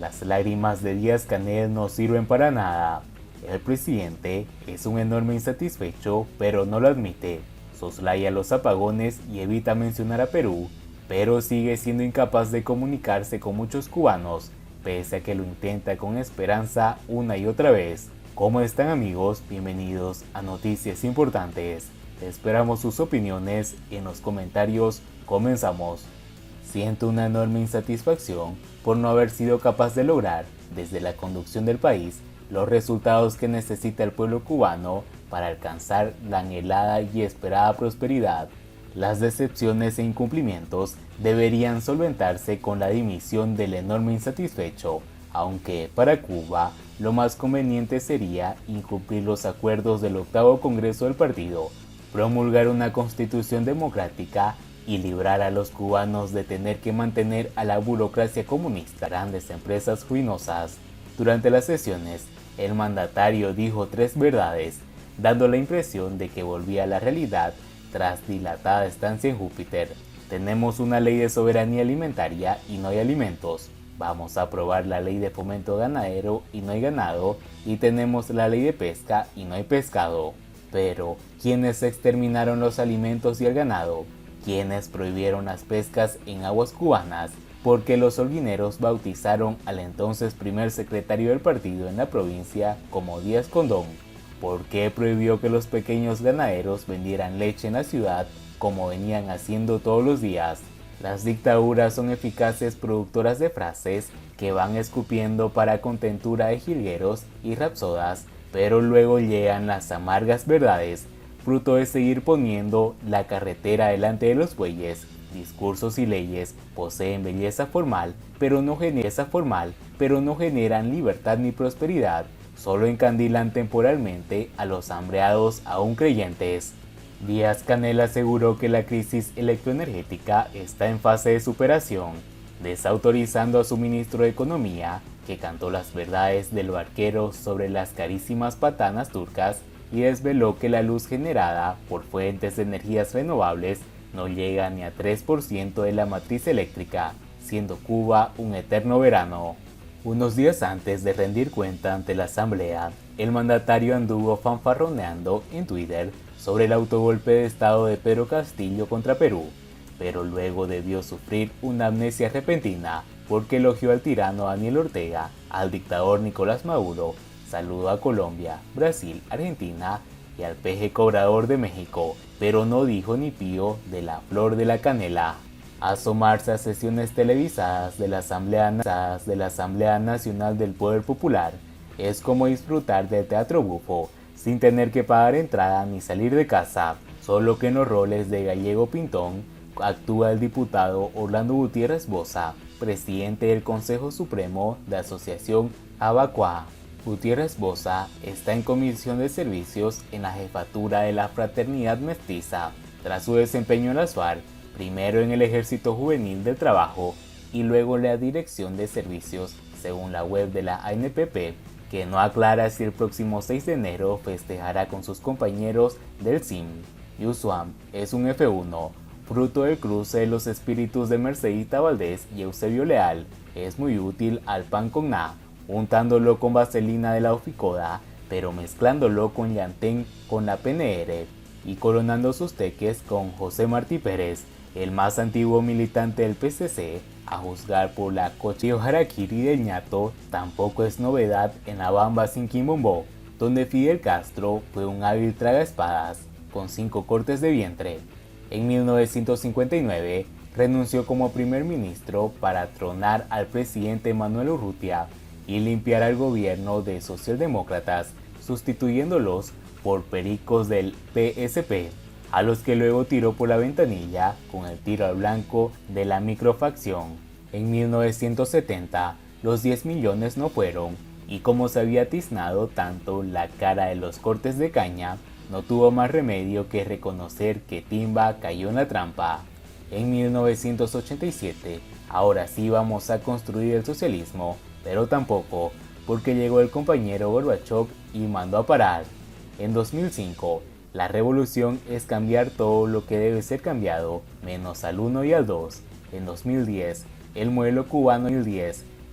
Las lágrimas de Díaz-Canel no sirven para nada. El presidente es un enorme insatisfecho, pero no lo admite. Soslaya los apagones y evita mencionar a Perú, pero sigue siendo incapaz de comunicarse con muchos cubanos, pese a que lo intenta con esperanza una y otra vez. ¿Cómo están, amigos? Bienvenidos a Noticias Importantes. Esperamos sus opiniones en los comentarios. Comenzamos. Siento una enorme insatisfacción por no haber sido capaz de lograr, desde la conducción del país, los resultados que necesita el pueblo cubano para alcanzar la anhelada y esperada prosperidad. Las decepciones e incumplimientos deberían solventarse con la dimisión del enorme insatisfecho, aunque para Cuba lo más conveniente sería incumplir los acuerdos del octavo Congreso del partido, promulgar una constitución democrática y librar a los cubanos de tener que mantener a la burocracia comunista, grandes empresas ruinosas. Durante las sesiones, el mandatario dijo tres verdades, dando la impresión de que volvía a la realidad tras dilatada estancia en Júpiter. Tenemos una ley de soberanía alimentaria y no hay alimentos. Vamos a aprobar la ley de fomento ganadero y no hay ganado. Y tenemos la ley de pesca y no hay pescado. Pero, ¿quiénes exterminaron los alimentos y el ganado? ¿Quiénes prohibieron las pescas en aguas cubanas? Porque los holguineros bautizaron al entonces primer secretario del partido en la provincia como Díaz Condón. ¿Por qué prohibió que los pequeños ganaderos vendieran leche en la ciudad como venían haciendo todos los días? Las dictaduras son eficaces productoras de frases que van escupiendo para contentura de jilgueros y rapsodas, pero luego llegan las amargas verdades, fruto de seguir poniendo la carretera delante de los bueyes. Discursos y leyes poseen belleza formal, pero no generan libertad ni prosperidad. Solo encandilan temporalmente a los hambreados aún creyentes. Díaz-Canel aseguró que la crisis electroenergética está en fase de superación, desautorizando a su ministro de Economía, que cantó las verdades del barquero sobre las carísimas patanas turcas y desveló que la luz generada por fuentes de energías renovables no llega ni a 3% de la matriz eléctrica, siendo Cuba un eterno verano. Unos días antes de rendir cuenta ante la Asamblea, el mandatario anduvo fanfarroneando en Twitter sobre el autogolpe de estado de Pedro Castillo contra Perú, pero luego debió sufrir una amnesia repentina porque elogió al tirano Daniel Ortega, al dictador Nicolás Maduro, saludó a Colombia, Brasil, Argentina y al peje cobrador de México, pero no dijo ni pío de la flor de la canela. Asomarse a sesiones televisadas de la Asamblea Nacional del Poder Popular es como disfrutar del teatro bufo, sin tener que pagar entrada ni salir de casa, solo que en los roles de Gallego Pintón actúa el diputado Orlando Gutiérrez Boza, presidente del Consejo Supremo de Asociación Abacuá. Gutiérrez Boza está en comisión de servicios en la jefatura de la Fraternidad Mestiza, tras su desempeño en las FARC, primero en el Ejército Juvenil del Trabajo y luego en la Dirección de Servicios, según la web de la ANPP, que no aclara si el próximo 6 de enero festejará con sus compañeros del SIM. USUAM es un F1, fruto del cruce de los espíritus de Mercedita Valdés y Eusebio Leal. Es muy útil al pan con na, untándolo con vaselina de la Oficoda, pero mezclándolo con llantén con la PNR y coronando sus teques con José Martí Pérez, el más antiguo militante del PCC, a juzgar por la cochillo harakiri del ñato. Tampoco es novedad en la Bamba sin Quimbombó, donde Fidel Castro fue un hábil tragaespadas, con 5 cortes de vientre. En 1959 renunció como primer ministro para tronar al presidente Manuel Urrutia y limpiar al gobierno de socialdemócratas, sustituyéndolos por pericos del PSP, a los que luego tiró por la ventanilla con el tiro al blanco de la microfacción. En 1970, los 10 millones no fueron, y como se había tiznado tanto la cara de los cortes de caña, no tuvo más remedio que reconocer que Timba cayó en la trampa. En 1987, ahora sí vamos a construir el socialismo, pero tampoco, porque llegó el compañero Gorbachov y mandó a parar. En 2005, la revolución es cambiar todo lo que debe ser cambiado, menos al 1 y al 2. En 2010, el modelo cubano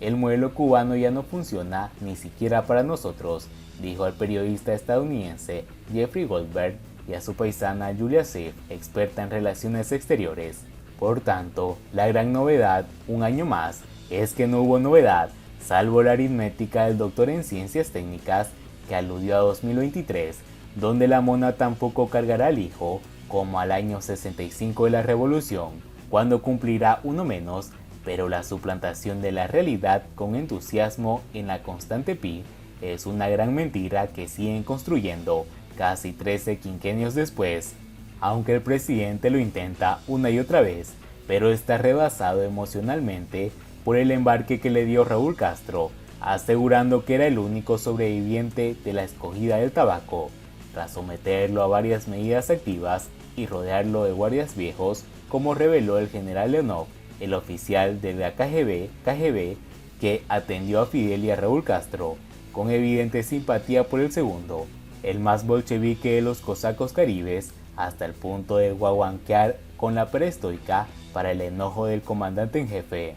el modelo cubano ya no funciona ni siquiera para nosotros, dijo al periodista estadounidense Jeffrey Goldberg y a su paisana Julia Seif, experta en relaciones exteriores. Por tanto, la gran novedad, un año más, es que no hubo novedad, salvo la aritmética del doctor en ciencias técnicas que aludió a 2023, donde la mona tampoco cargará al hijo, como al año 65 de la revolución, cuando cumplirá uno menos, pero la suplantación de la realidad con entusiasmo en la constante pi es una gran mentira que siguen construyendo casi 13 quinquenios después, aunque el presidente lo intenta una y otra vez, pero está rebasado emocionalmente por el embarque que le dio Raúl Castro, asegurando que era el único sobreviviente de la escogida del tabaco, tras someterlo a varias medidas activas y rodearlo de guardias viejos, como reveló el general Leonov, el oficial de la KGB que atendió a Fidel y a Raúl Castro, con evidente simpatía por el segundo, el más bolchevique de los cosacos caribes, hasta el punto de guaguanquear con la perestroika para el enojo del comandante en jefe.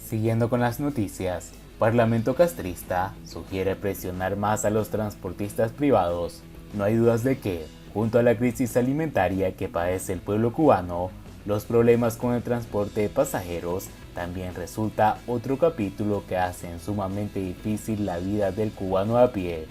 Siguiendo con las noticias, Parlamento castrista sugiere presionar más a los transportistas privados. No hay dudas de que, junto a la crisis alimentaria que padece el pueblo cubano, los problemas con el transporte de pasajeros también resulta otro capítulo que hacen sumamente difícil la vida del cubano a pie.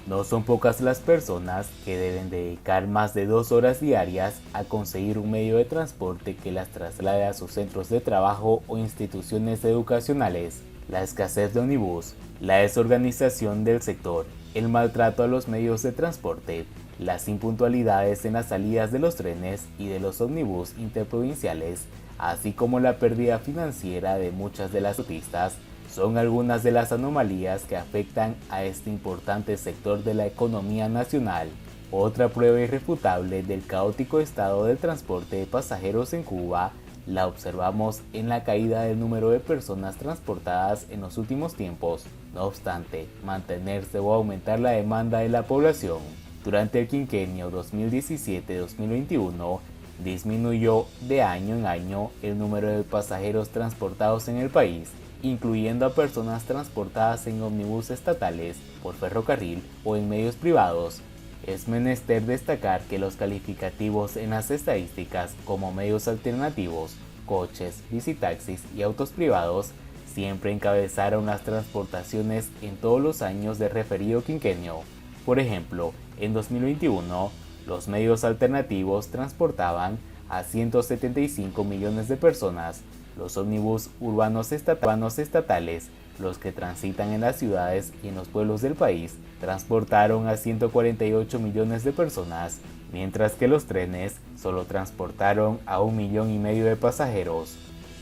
No son pocas las personas que deben dedicar más de 2 horas diarias a conseguir un medio de transporte que las traslade a sus centros de trabajo o instituciones educacionales. La escasez de ómnibus, la desorganización del sector, el maltrato a los medios de transporte, las impuntualidades en las salidas de los trenes y de los ómnibus interprovinciales, así como la pérdida financiera de muchas de las autopistas, son algunas de las anomalías que afectan a este importante sector de la economía nacional. Otra prueba irrefutable del caótico estado del transporte de pasajeros en Cuba la observamos en la caída del número de personas transportadas en los últimos tiempos. No obstante, mantenerse o aumentar la demanda de la población. Durante el quinquenio 2017-2021, disminuyó de año en año el número de pasajeros transportados en el país, incluyendo a personas transportadas en ómnibus estatales, por ferrocarril o en medios privados. Es menester destacar que los calificativos en las estadísticas como medios alternativos, coches, bicitaxis y autos privados siempre encabezaron las transportaciones en todos los años del referido quinquenio. Por ejemplo, en 2021, los medios alternativos transportaban a 175 millones de personas, los ómnibus urbanos estatales, los que transitan en las ciudades y en los pueblos del país, transportaron a 148 millones de personas, mientras que los trenes solo transportaron a 1,5 millones de pasajeros.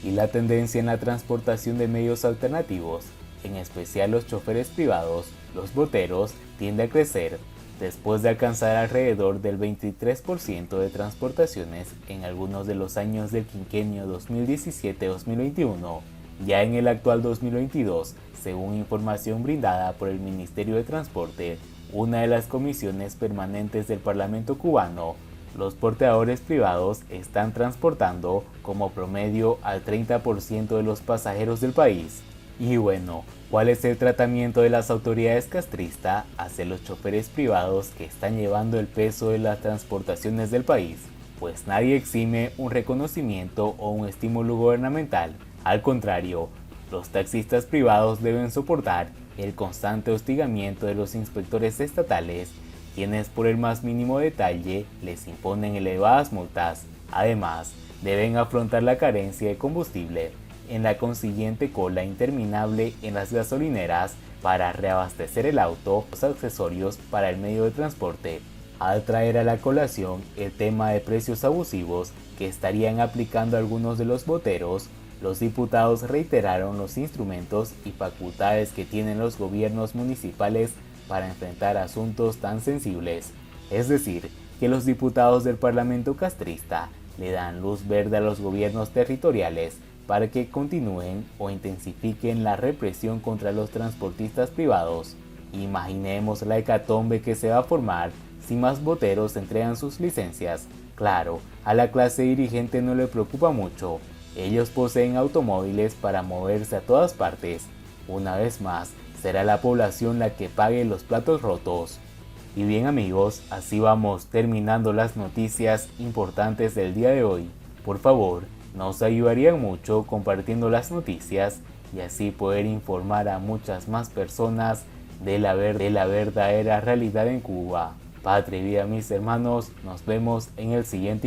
Y la tendencia en la transportación de medios alternativos, en especial los choferes privados, los boteros, tiende a crecer, después de alcanzar alrededor del 23% de transportaciones en algunos de los años del quinquenio 2017-2021. Ya en el actual 2022, según información brindada por el Ministerio de Transporte, una de las comisiones permanentes del Parlamento cubano, los porteadores privados están transportando como promedio al 30% de los pasajeros del país. Y bueno, ¿cuál es el tratamiento de las autoridades castristas hacia los choferes privados que están llevando el peso de las transportaciones del país? Pues nadie exime un reconocimiento o un estímulo gubernamental. Al contrario, los taxistas privados deben soportar el constante hostigamiento de los inspectores estatales, quienes por el más mínimo detalle les imponen elevadas multas. Además, deben afrontar la carencia de combustible, en la consiguiente cola interminable en las gasolineras para reabastecer el auto, los accesorios para el medio de transporte. Al traer a la colación el tema de precios abusivos que estarían aplicando algunos de los boteros, los diputados reiteraron los instrumentos y facultades que tienen los gobiernos municipales para enfrentar asuntos tan sensibles. Es decir, que los diputados del Parlamento castrista le dan luz verde a los gobiernos territoriales para que continúen o intensifiquen la represión contra los transportistas privados. Imaginemos la hecatombe que se va a formar si más boteros entregan sus licencias. Claro, a la clase dirigente no le preocupa mucho. Ellos poseen automóviles para moverse a todas partes. una vez más, será la población la que pague los platos rotos. Y bien amigos, así vamos terminando las noticias importantes del día de hoy. Por favor, nos ayudarían mucho compartiendo las noticias y así poder informar a muchas más personas de la verdadera realidad en Cuba. Patria y vida mis hermanos, nos vemos en el siguiente